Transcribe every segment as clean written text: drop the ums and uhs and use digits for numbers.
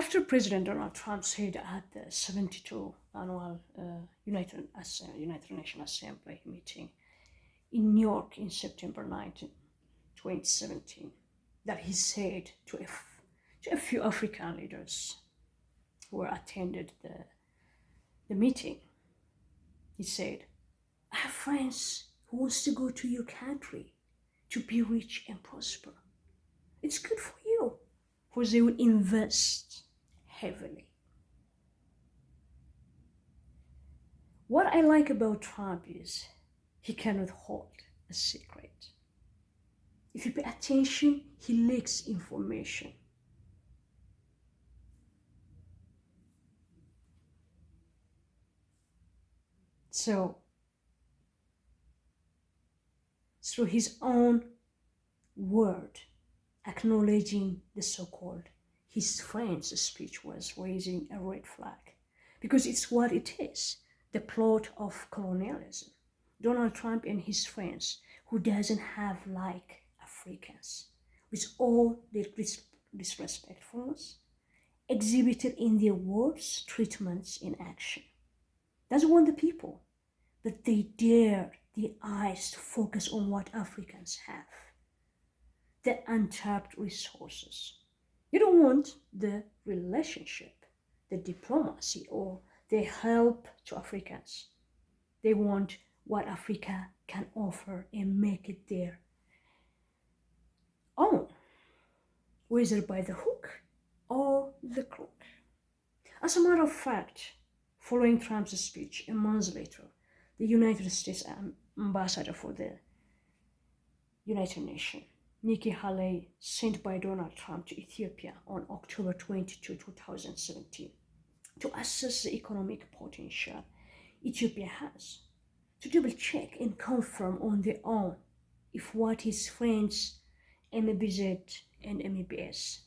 After President Donald Trump said at the 72nd annual United Nations Assembly meeting in New York in September 19, 2017, that he said to a few African leaders who attended the meeting, he said, I have friends who wants to go to your country to be rich and prosper. It's good for you, because they will invest heavily. What I like about Trump is he cannot hold a secret. If you pay attention, he leaks information. So, through his own word, acknowledging the so-called his friend's speech was raising a red flag, because it's what it is, the plot of colonialism. Donald Trump and his friends, who doesn't have like Africans, with all their disrespectfulness, exhibited in their words, treatments, in action. Doesn't want the people, but they dared their eyes to focus on what Africans have, the untapped resources. You don't want the relationship, the diplomacy, or the help to Africans. They want what Africa can offer and make it their own, whether by the hook or the crook. As a matter of fact, following Trump's speech, a month later, the United States ambassador for the United Nations, Nikki Haley, sent by Donald Trump to Ethiopia on October 22, 2017, to assess the economic potential Ethiopia has, to double check and confirm on their own if what his friends MBZ and MBS,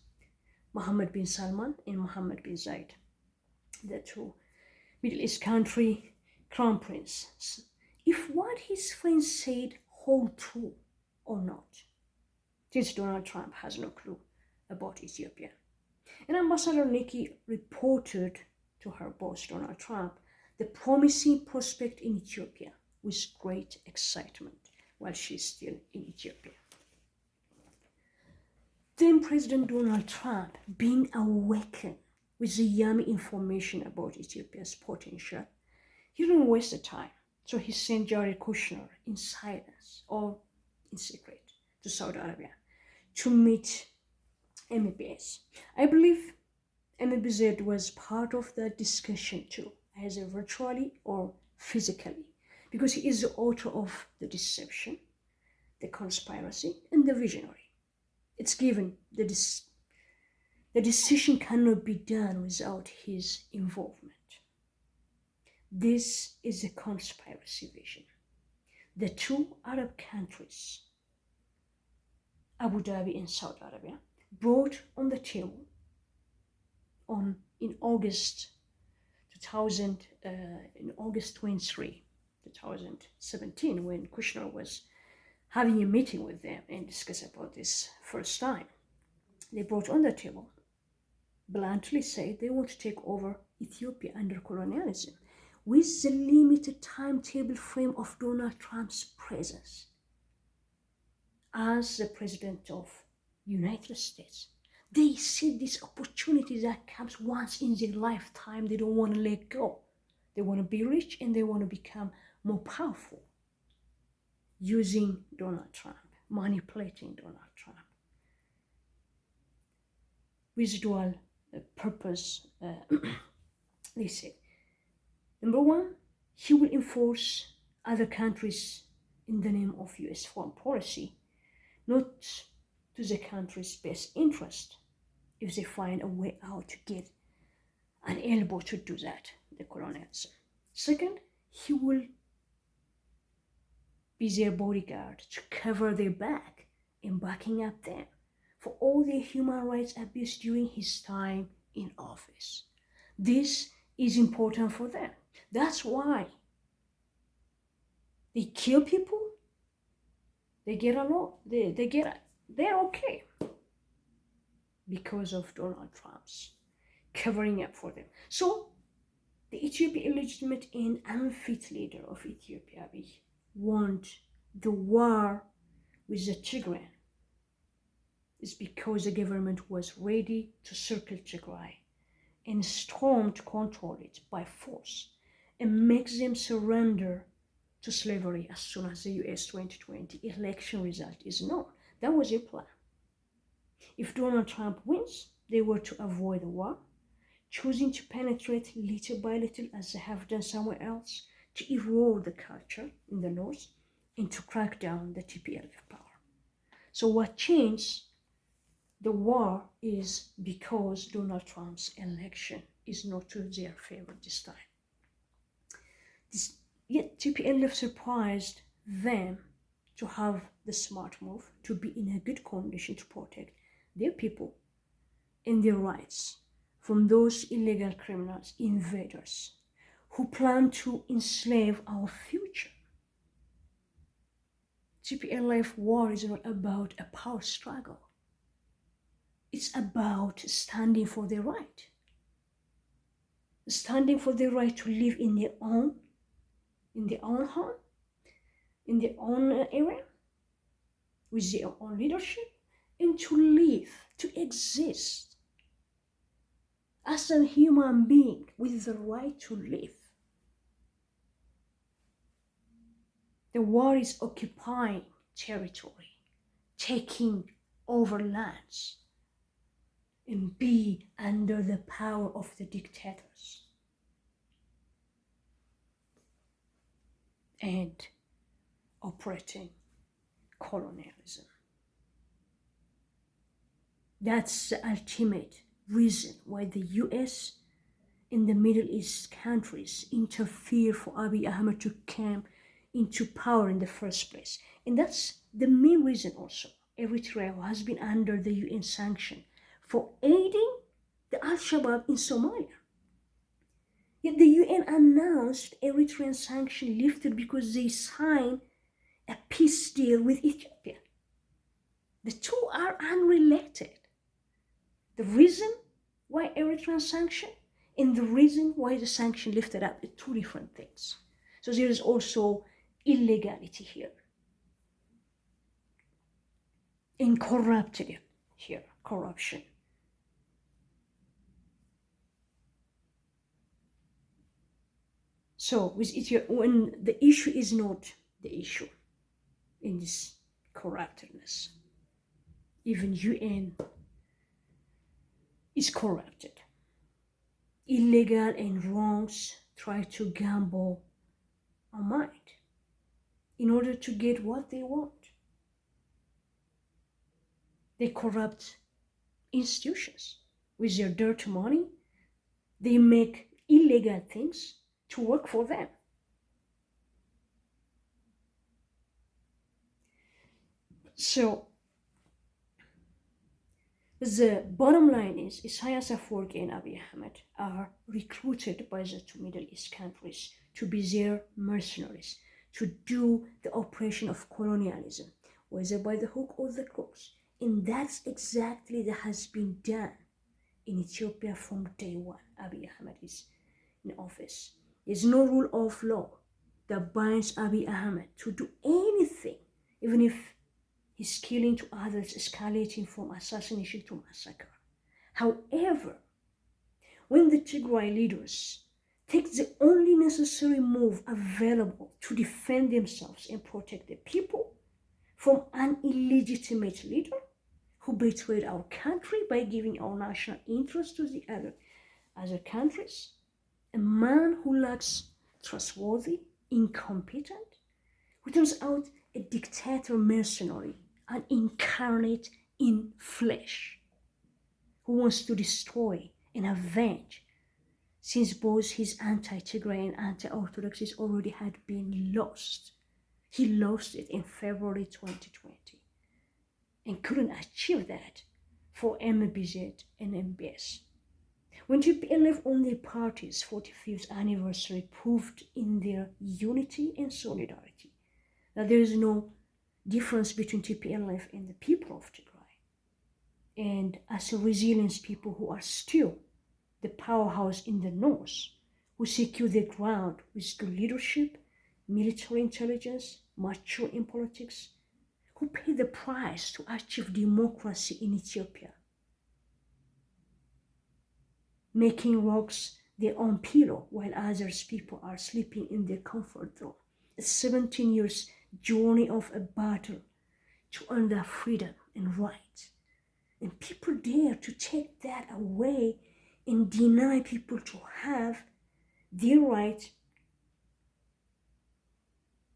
Mohammed bin Salman and Mohammed bin Zayed, the two Middle East country crown princes, if what his friends said hold true or not, since Donald Trump has no clue about Ethiopia. And Ambassador Nikki reported to her boss, Donald Trump, the promising prospect in Ethiopia with great excitement while she's still in Ethiopia. Then President Donald Trump, being awakened with the yummy information about Ethiopia's potential, he didn't waste the time. So he sent Jared Kushner in silence or in secret to Saudi Arabia to meet MBS. I believe MBZ was part of the discussion too, either virtually or physically, because he is the author of The Deception, The Conspiracy, and The Visionary. It's given the decision cannot be done without his involvement. This is a conspiracy vision. The two Arab countries, Abu Dhabi and Saudi Arabia, brought on the table in August 23, 2017, when Kushner was having a meeting with them and discuss about this first time. They brought on the table, bluntly said they want to take over Ethiopia under colonialism with the limited timetable frame of Donald Trump's presence as the president of United States. They see this opportunity that comes once in their lifetime. They don't want to let go. They want to be rich and they want to become more powerful, using Donald Trump, manipulating Donald Trump with dual purpose. They say, number one, he will enforce other countries in the name of US foreign policy, not to the country's best interest, if they find a way out to get an elbow to do that, the colonialism. Second, he will be their bodyguard to cover their back and backing up them for all their human rights abuse during his time in office. This is important for them. That's why they kill people, they get along, they're okay because of Donald Trump's covering up for them. So the Ethiopian illegitimate and unfit leader of Ethiopia, Abiy, won the war with the Tigray is because the government was ready to circle Tigray and storm to control it by force and make them surrender to slavery as soon as the US 2020 election result is known. That was their plan. If Donald Trump wins, they were to avoid the war, choosing to penetrate little by little as they have done somewhere else, to erode the culture in the north and to crack down the TPLF power. So what changed the war is because Donald Trump's election is not to their favor this time. Yet TPLF surprised them to have the smart move to be in a good condition to protect their people and their rights from those illegal criminals, invaders, who plan to enslave our future. TPLF war is not about a power struggle. It's about standing for their right. Standing for their right to live in their own home, in their own area, with their own leadership, and to live, to exist as a human being with the right to live. The war is occupying territory, taking over lands, and be under the power of the dictators. And operating colonialism. That's the ultimate reason why the US and the Middle East countries interfere for Abiy Ahmed to come into power in the first place. And that's the main reason also Eritrea has been under the UN sanction for aiding the Al-Shabaab in Somalia. Yet the UN announced Eritrean sanction lifted because they signed a peace deal with Ethiopia. The two are unrelated. The reason why Eritrean sanction and the reason why the sanction lifted up are two different things. So there is also illegality here. And corruption here, corruption. So with Ethiopia, when the issue is not the issue in this corruptedness, even UN is corrupted. Illegal and wrongs try to gamble our mind in order to get what they want. They corrupt institutions with their dirty money. They make illegal things to work for them. So the bottom line is Isaias Afwerki and Abiy Ahmed are recruited by the two Middle East countries to be their mercenaries, to do the operation of colonialism, whether by the hook or the crooks. And that's exactly that has been done in Ethiopia from day one. Abiy Ahmed is in office. There's no rule of law that binds Abiy Ahmed to do anything, even if he's killing to others, escalating from assassination to massacre. However, when the Tigray leaders take the only necessary move available to defend themselves and protect the people from an illegitimate leader who betrayed our country by giving our national interest to the other countries, a man who lacks trustworthy, incompetent, who turns out a dictator mercenary, an incarnate in flesh, who wants to destroy and avenge, since both his anti-Tigray and anti-Orthodox already had been lost. He lost it in February 2020 and couldn't achieve that for MBZ and MBS. When TPLF on their party's 45th anniversary proved in their unity and solidarity that there is no difference between TPLF and the people of Tigray, and as a resilient people who are still the powerhouse in the north, who secure the ground with good leadership, military intelligence, mature in politics, who pay the price to achieve democracy in Ethiopia, making rocks their own pillow while others people are sleeping in their comfort zone. A 17 years journey of a battle to earn their freedom and rights. And people dare to take that away and deny people to have their right,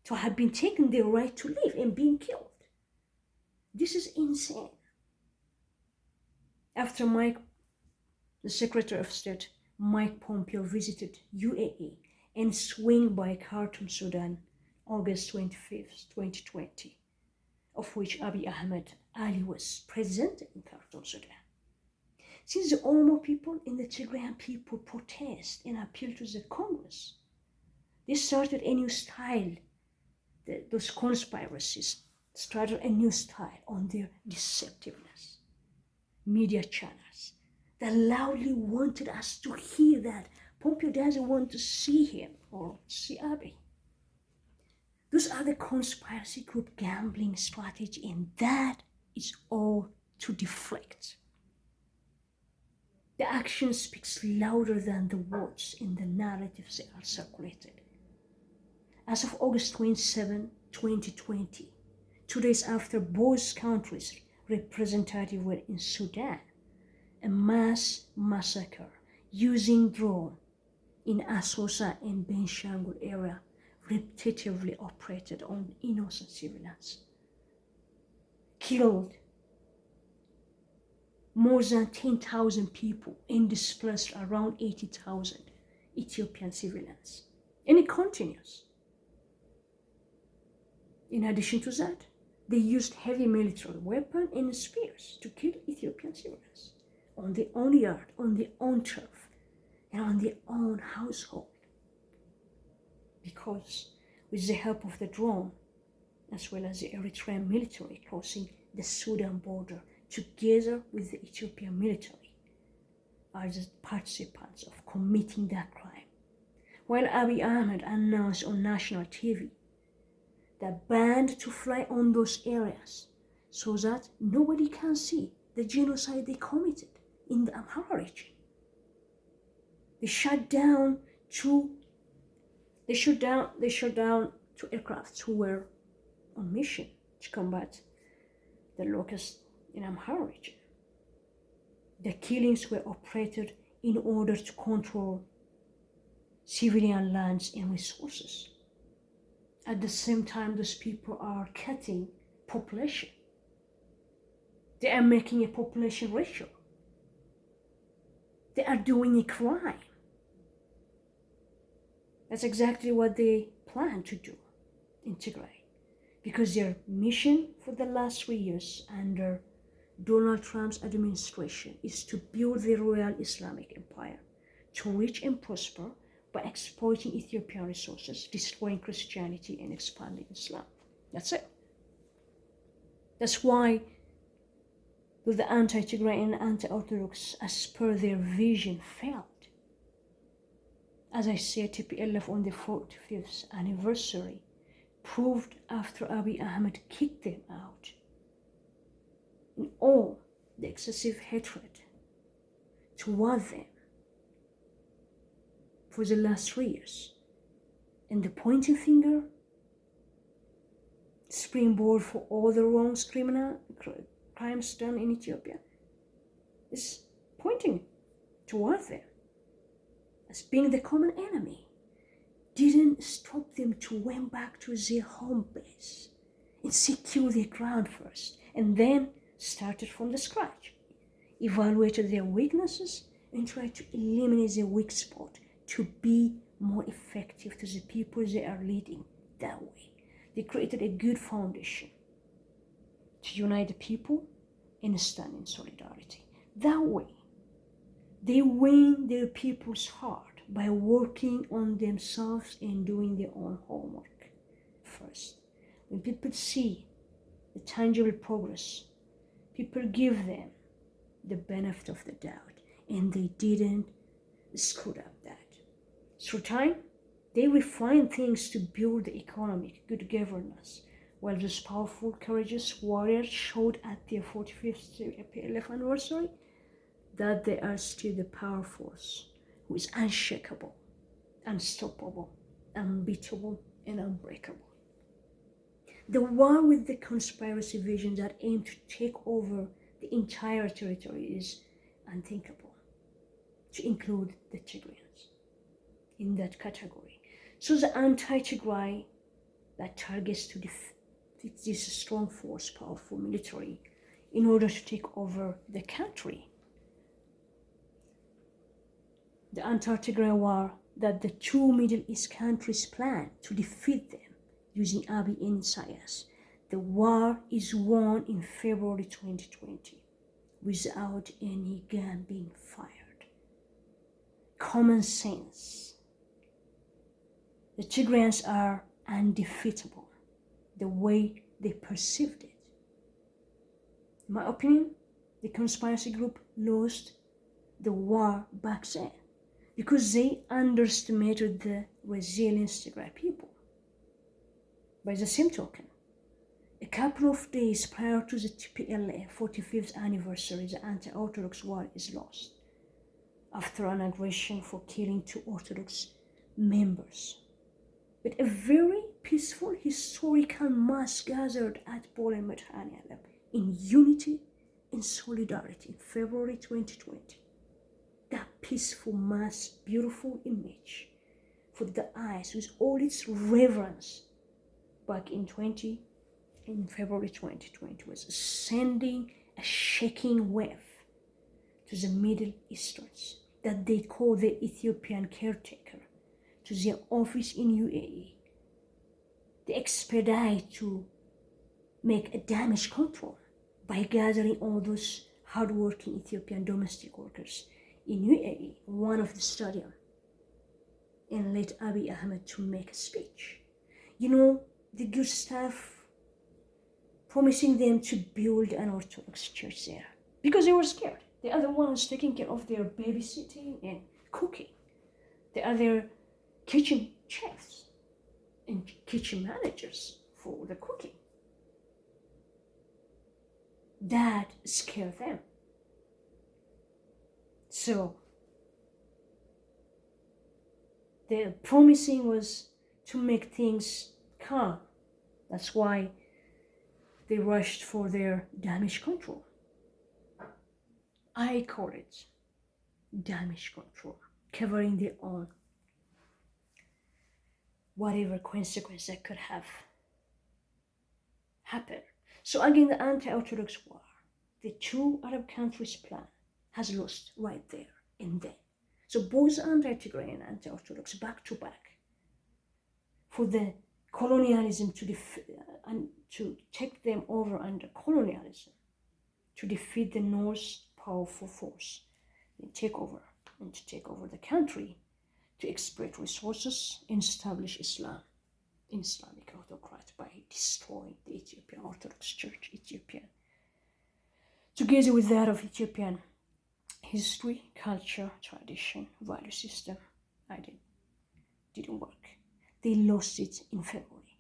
to have been taken their right to live and being killed. This is insane. After the Secretary of State, Mike Pompeo, visited UAE and swung by Khartoum, Sudan, August 25th, 2020, of which Abiy Ahmed Ali was present in Khartoum, Sudan. Since the Oromo people and the Tigrayan people protest and appeal to the Congress, they started a new style. Those conspiracies started a new style on their deceptiveness. Media channels that loudly wanted us to hear that Pompeo doesn't want to see him or see Abiy. Those are the conspiracy group gambling strategy, and that is all to deflect. The action speaks louder than the words in the narratives that are circulated. As of August 27, 2020, 2 days after both countries' representatives were in Sudan, a mass massacre using drone in Asosa and Benshangul area repetitively operated on innocent civilians, killed more than 10,000 people and displaced around 80,000 Ethiopian civilians. And it continues. In addition to that, they used heavy military weapons and spears to kill Ethiopian civilians on their own yard, on their own turf, and on their own household. Because with the help of the drone, as well as the Eritrean military crossing the Sudan border together with the Ethiopian military, are the participants of committing that crime. While Abiy Ahmed announced on national TV that banned to fly on those areas so that nobody can see the genocide they committed in the Amhara region. They shut down two aircrafts who were on mission to combat the locusts in Amhara region. The killings were operated in order to control civilian lands and resources. At the same time, those people are cutting population. They are making a population ratio. They are doing a crime. That's exactly what they plan to do in Tigray, because their mission for the last 3 years under Donald Trump's administration is to build the Royal Islamic Empire, to reach and prosper by exploiting Ethiopian resources, destroying Christianity, and expanding Islam. That's it. That's why the Anti-Tigray and Anti-Orthodox, as per their vision, failed. As I said, TPLF on the 45th anniversary proved after Abiy Ahmed kicked them out in all the excessive hatred toward them for the last 3 years, and the pointing finger, springboard for all the wrongs, crimes done in Ethiopia, is pointing toward them as being the common enemy, didn't stop them to went back to their home base and secure their ground first, and then started from the scratch, evaluated their weaknesses, and tried to eliminate their weak spot to be more effective to the people they are leading. That way, they created a good foundation to unite the people and stand in solidarity. That way, they win their people's heart by working on themselves and doing their own homework first. When people see the tangible progress, people give them the benefit of the doubt, and they didn't screwed up that. Through time, they refined things to build the economic good governance, while those powerful, courageous warriors showed at their 45th PLF anniversary that they are still the power force who is unshakable, unstoppable, unbeatable, and unbreakable. The war with the conspiracy visions that aim to take over the entire territory is unthinkable, to include the Tigrayans in that category. So the anti-Tigray that targets to defeat this strong force, powerful military, in order to take over the country. The anti-Tigray war that the two Middle East countries plan to defeat them using Abiy and Isaias. The war is won in February 2020 without any gun being fired. Common sense. The Tigrayans are undefeatable the way they perceived it. In my opinion, the conspiracy group lost the war back then because they underestimated the resilience of Tigray people. By the same token, a couple of days prior to the TPLF 45th anniversary, the Anti-Orthodox war is lost after an aggression for killing 2 Orthodox members. But a very peaceful historical mass gathered at Poland Medhanialam in unity and solidarity in February 2020. That peaceful mass, beautiful image for the eyes with all its reverence back in February 2020 was sending a shaking wave to the Middle Easterns that they call the Ethiopian caretaker to their office in UAE. They expedite to make a damage control by gathering all those hardworking Ethiopian domestic workers in UAE, one of the stadium, and let Abiy Ahmed to make a speech. You know, the good staff promising them to build an Orthodox church there because they were scared. The other one was taking care of their babysitting and cooking. The other kitchen chefs and kitchen managers for the cooking. That scared them. So the promising was to make things calm. That's why they rushed for their damage control. I call it damage control, covering their own whatever consequence that could have happened. So again, the anti-Orthodox war, the two Arab countries' plan has lost right there and then. So both anti-Tigray and anti-Orthodox back to back for the colonialism and to take them over under colonialism, to defeat the North's powerful force and to take over the country, to exploit resources and establish Islamic autocrat by destroying the Ethiopian Orthodox Church, Ethiopia, together with that of Ethiopian history, culture, tradition, value system. Didn't work. They lost it in February.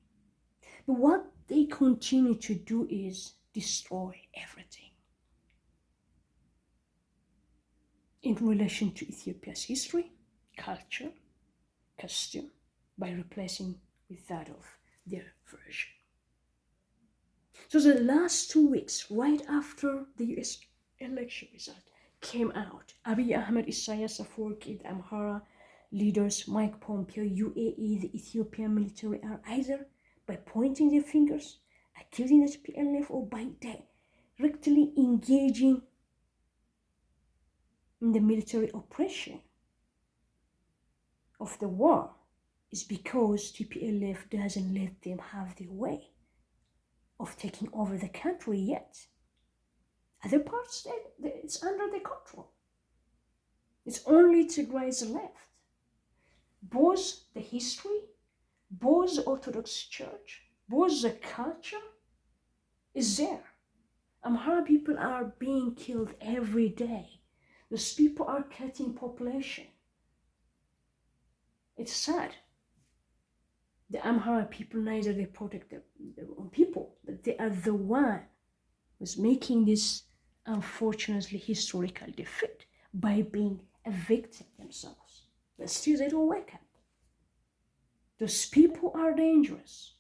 But what they continue to do is destroy everything in relation to Ethiopia's history, culture, custom, by replacing with that of their version. So the last 2 weeks, right after the US election result came out, Abiy Ahmed, Isaias Afwerki, the Amhara leaders, Mike Pompeo, UAE, the Ethiopian military are either by pointing their fingers, accusing the PLF, or by directly engaging in the military oppression of the war is because TPLF doesn't let them have their way of taking over the country yet. Other parts, it's under their control. It's only Tigray's left. Both the history, both the Orthodox Church, both the culture is there. Amhara people are being killed every day. Those people are cutting population. It's sad. The Amhara people, neither they protect their own people, but they are the one who's making this unfortunately historical defeat by being a victim themselves. But still they don't wake up. Those people are dangerous.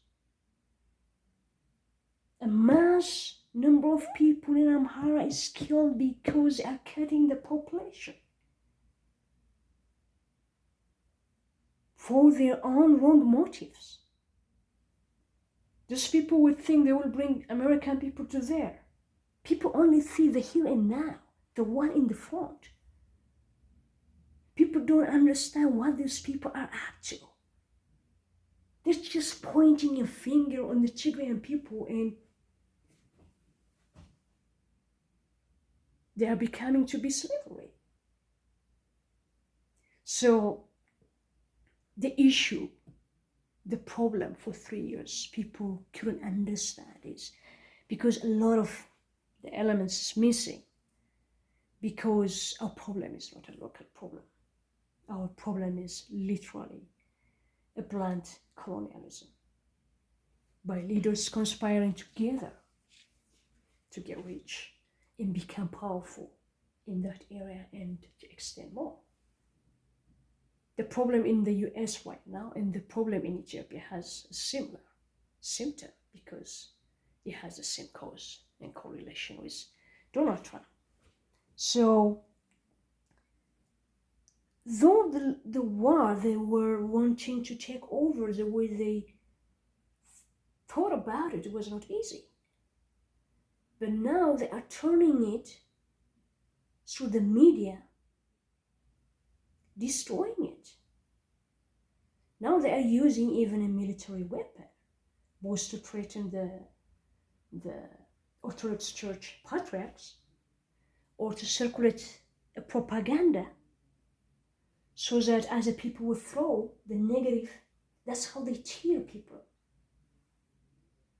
A mass number of people in Amhara is killed because they are cutting the population for their own wrong motives. Those people would think they will bring American people to there. People only see the here and now, the one in the front. People don't understand what these people are up to. They're just pointing a finger on the Tigrayan people, and they are becoming to be slavery. So the issue, the problem for 3 years, people couldn't understand is because a lot of the elements is missing, because our problem is not a local problem. Our problem is literally a blunt colonialism by leaders conspiring together to get rich and become powerful in that area and to extend more. The problem in the US right now and the problem in Ethiopia has a similar symptom because it has the same cause and correlation with Donald Trump. So, though the war they were wanting to take over, the way they thought about it was not easy. But now they are turning it through the media, destroying it. Now they are using even a military weapon, both to threaten the Orthodox Church patriarchs or to circulate a propaganda so that other people will throw the negative. That's how they tear people.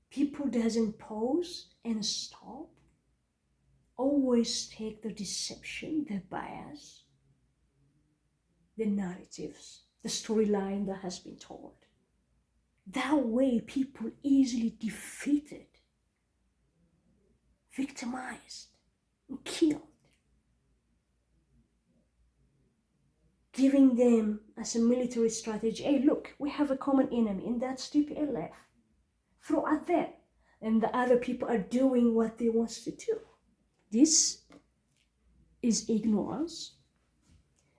People doesn't pause and stop. Always take the deception, the bias, the narratives, the storyline that has been told. That way people easily defeated, victimized, and killed. Giving them as a military strategy, hey look, we have a common enemy and that's TPLF. Throw at them. And the other people are doing what they want to do. This is ignorance.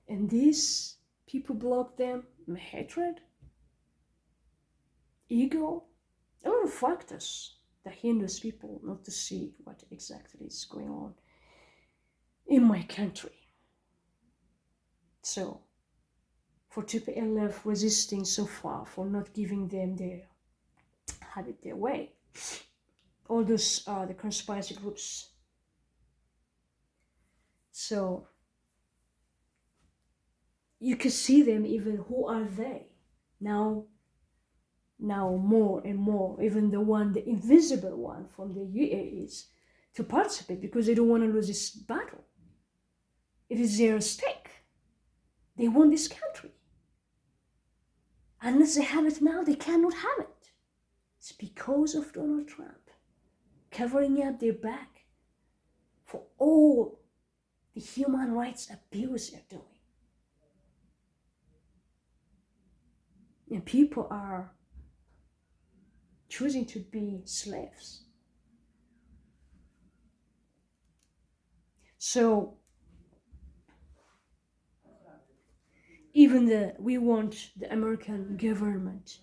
And these people block them, hatred, ego, a lot of factors that hinders people not to see what exactly is going on in my country. So, for TPLF resisting so far, for not giving them have it their way, all those are the conspiracy groups. So, you can see them even, who are they? Now more and more, even the invisible one from the UAEs, to participate because they don't want to lose this battle. It is their stake. They want this country. Unless they have it now, they cannot have it. It's because of Donald Trump covering up their back for all the human rights abuse they're doing. And people are choosing to be slaves. So, even we want the American government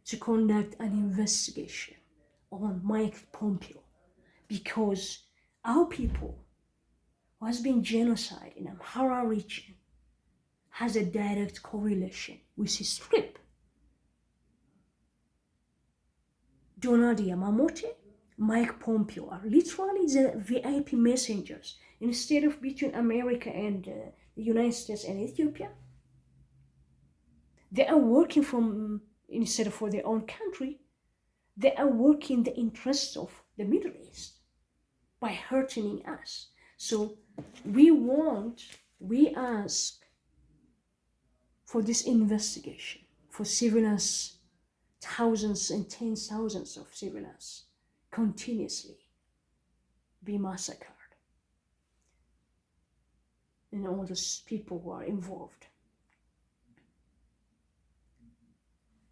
to conduct an investigation on Mike Pompeo, because our people who has been genocide in Amhara region has a direct correlation with his trip. Donald Yamamoto, Mike Pompeo are literally the VIP messengers. Instead of between America and the United States and Ethiopia, they are working instead of for their own country, they are working the interests of the Middle East by hurting us. So we ask for this investigation, for civilians, thousands and tens of thousands of civilians continuously be massacred, and all those people who are involved.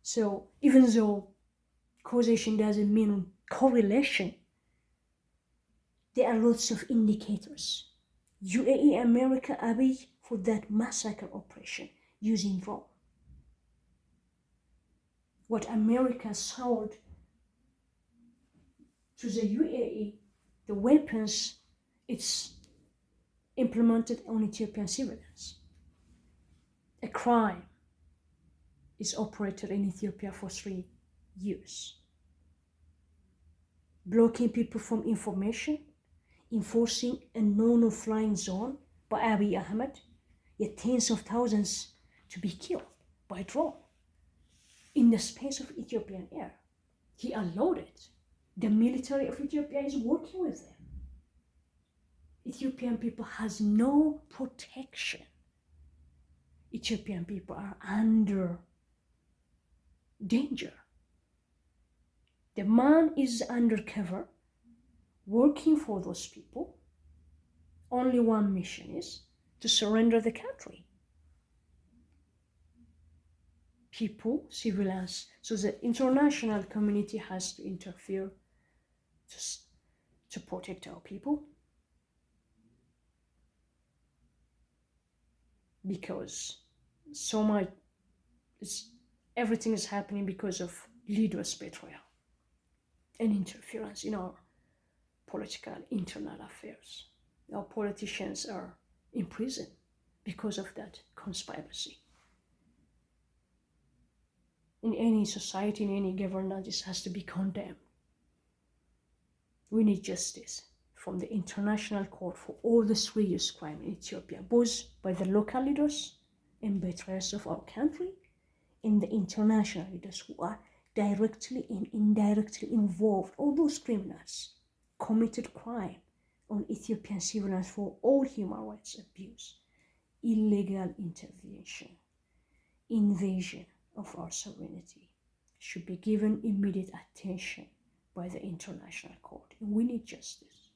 So even though causation doesn't mean correlation, there are lots of indicators. UAE, America, Abiy for that massacre operation using drone. What America sold to the UAE, the weapons, it's implemented on Ethiopian civilians. A crime is operated in Ethiopia for 3 years. Blocking people from information, enforcing a no-flying zone by Abiy Ahmed, yet tens of thousands to be killed by drone in the space of Ethiopian air. He allowed it. The military of Ethiopia is working with them. Ethiopian people has no protection. Ethiopian people are under danger. The man is undercover, working for those people. Only one mission is to surrender the country. People, civilians. So the international community has to interfere to protect our people. Because so much, everything is happening because of leaders' betrayal and interference in our political internal affairs. Our politicians are in prison because of that conspiracy. In any society, in any governance, this has to be condemned. We need justice from the international court for all the serious crime in Ethiopia, both by the local leaders and betrayers of our country, and the international leaders who are directly and indirectly involved. All those criminals committed crime on Ethiopian civilians for all human rights abuse, illegal intervention, invasion of our sovereignty should be given immediate attention by the international court. And we need justice.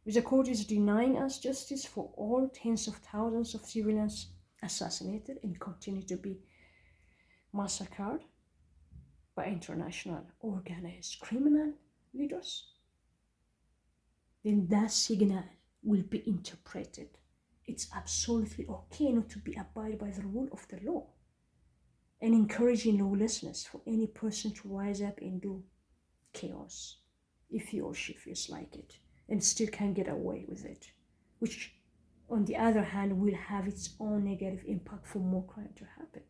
If the court is denying us justice for all tens of thousands of civilians assassinated and continue to be massacred by international organized criminal leaders, then that signal will be interpreted. It's absolutely okay not to be abide by the rule of the law, and encouraging lawlessness for any person to rise up and do chaos if he or she feels like it and still can get away with it, which on the other hand will have its own negative impact for more crime to happen.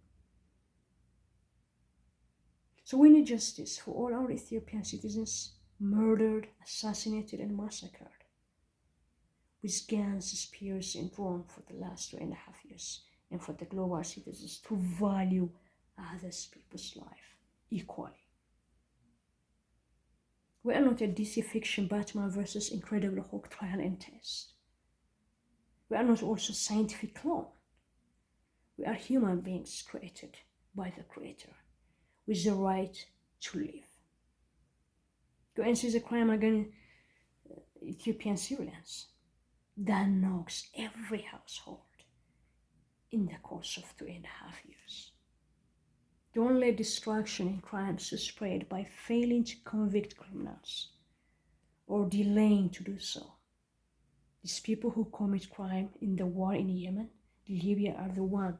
So we need justice for all our Ethiopian citizens murdered, assassinated, and massacred with guns, spears, and drones for the last 2.5 years, and for the global citizens to value other people's life equally. We are not a DC fiction Batman versus Incredible Hulk trial and test. We are not also scientific clone. We are human beings created by the Creator with the right to live. To answer the crime against Ethiopian civilians that knocks every household in the course of 2.5 years. Don't let destruction and crimes to spread by failing to convict criminals or delaying to do so. These people who commit crime in the war in Yemen, Libya, are the one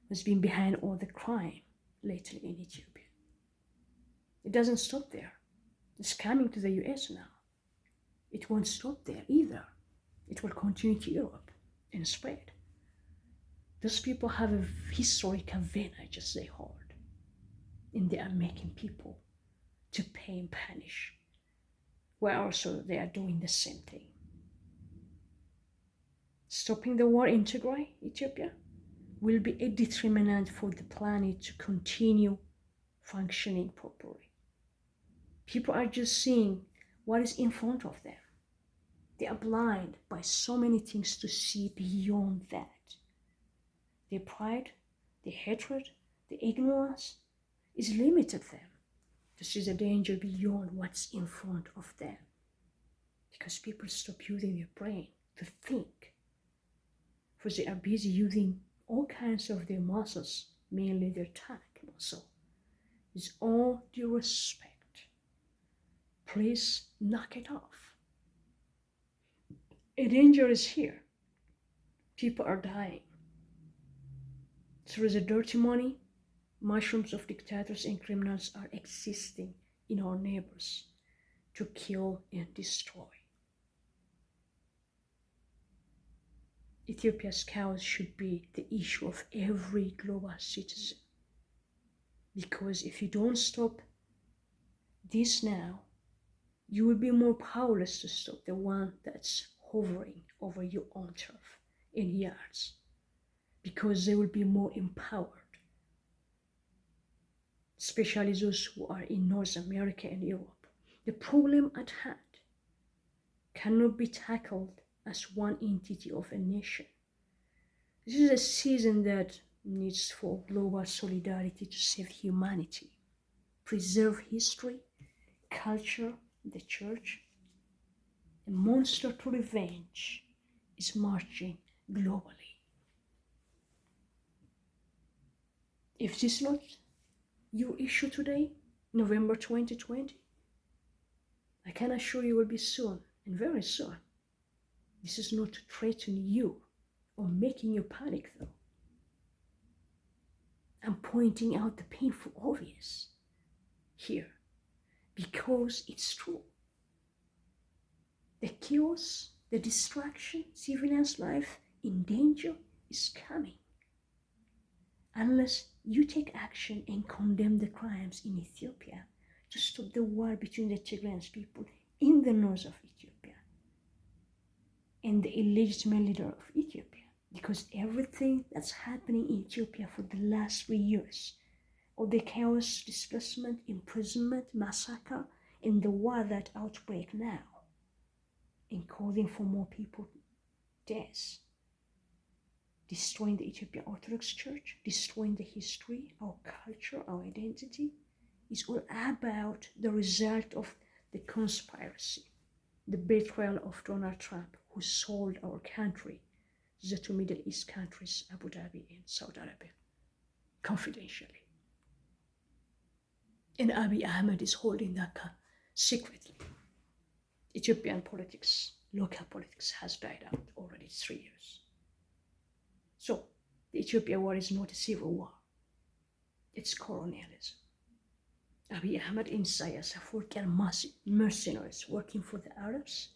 who's been behind all the crime lately in Ethiopia. It doesn't stop there. It's coming to the US now. It won't stop there either. It will continue to Europe and spread. Those people have a historical advantage they hold, and they are making people to pay and punish, where also they are doing the same thing. Stopping the war in Tigray, Ethiopia, will be a determinant for the planet to continue functioning properly. People are just seeing what is in front of them. They are blind by so many things to see beyond that. Their pride the hatred, the ignorance is limited them to see the danger beyond what's in front of them. Because people stop using their brain to think. For they are busy using all kinds of their muscles, mainly their tongue muscle. With all due respect, please knock it off. A danger is here. People are dying. Through the dirty money, mushrooms of dictators and criminals are existing in our neighbors to kill and destroy. Ethiopia's cows should be the issue of every global citizen. Because if you don't stop this now, you will be more powerless to stop the one that's hovering over your own turf in yards. Because they will be more empowered. Especially those who are in North America and Europe. The problem at hand cannot be tackled as one entity of a nation. This is a season that needs for global solidarity to save humanity, preserve history, culture, the church. A monster to revenge is marching globally. If this is not your issue today, November 2020, I can assure you will be soon, and very soon. This is not to threaten you or making you panic though. I'm pointing out the painful obvious here because it's true. The chaos, the distraction, civilians' life in danger is coming. Unless you take action and condemn the crimes in Ethiopia to stop the war between the Tigrayan people in the north of Ethiopia and the illegitimate leader of Ethiopia. Because everything that's happening in Ethiopia for the last 3 years, all the chaos, displacement, imprisonment, massacre, and the war that outbreak now, and causing for more people deaths, destroying the Ethiopian Orthodox Church, destroying the history, our culture, our identity, is all about the result of the conspiracy, the betrayal of Donald Trump, who sold our country, the two Middle East countries, Abu Dhabi and Saudi Arabia, confidentially. And Abiy Ahmed is holding that secretly. Ethiopian politics, local politics has died out already 3 years. So, the Ethiopia war is not a civil war. It's colonialism. Abiy Ahmed and Isaias Afwerki are mercenaries working for the Arabs